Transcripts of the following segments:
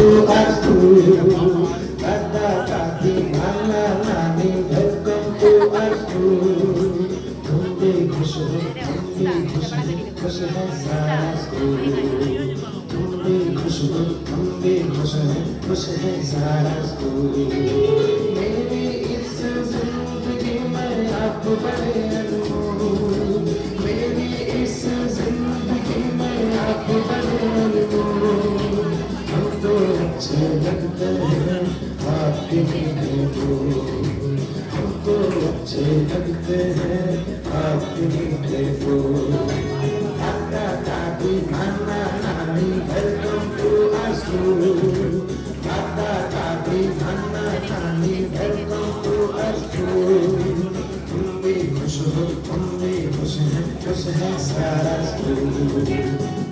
our school. Dada, Dadi, Nana, Nani, welcome to our school. तुम भी खुश हो, खुश है सारा स्कूल. तुम भी खुश हो, हम भी खुश है सारा स्कूल. मेरी इस जिंदगी में आप बड़े अनमोल. मेरी इस जिंदगी में आप बड़े अनमोल. हम तो अच्छे लगते हैं आपके मीठे बोल. हमको अच्छे लगते हैं आपके मीठे बोल. दादा दादी नाना नानी वेलकम टू आवर स्कूल. दादा दादी नाना नानी वेलकम टू आवर स्कूल. तुम भी खुश हो, हम भी खुश है सारा स्कूल.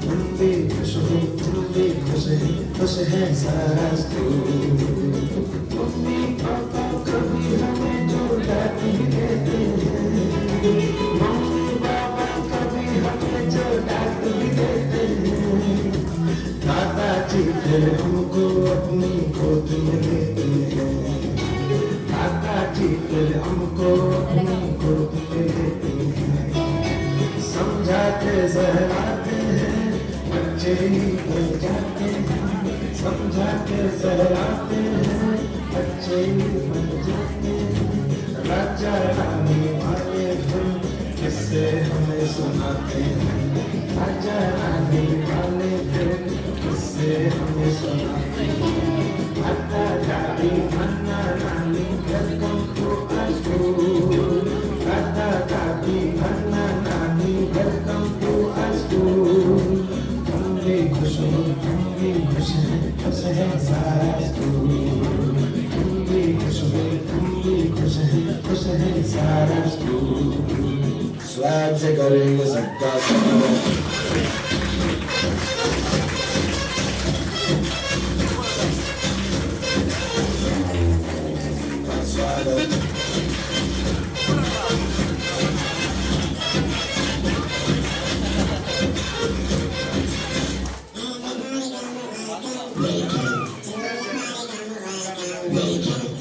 तुम भी खुश हो, तुम भी खुश है सारा स्कूल. मम्मी पापा कभी हमें जो डांट भी देते हैं. मम्मी पापा कभी हमें जो डांट भी देते हैं. दादाजी फिर हमको अपनी गोद में लेते हैं. दादाजी फिर हमको अपनी गोद में लेते हैं. समझाते सहलाते हैं, बच्चे ही बन जाते हैं. समझाते सहलाते हैं, बच्चे ही बन जाते हैं. राजा रानी वाले फिर किससे हमें सुनाते हैं. राजा रानी वाले फिर किससे हमें सुनाते हैं. दादा दादी नाना नानी वेलकम टू आवर स्कूल. दादा दादी नाना नानी वेलकम टू आवर स्कूल. तुम भी खुश हो, तुम भी खुश है सारा स्कूल. तुम भी खुश हो, तुम भी खुश है सारा स्कूल. स्वैग से करेंगे सबका स्वागत. Welcome.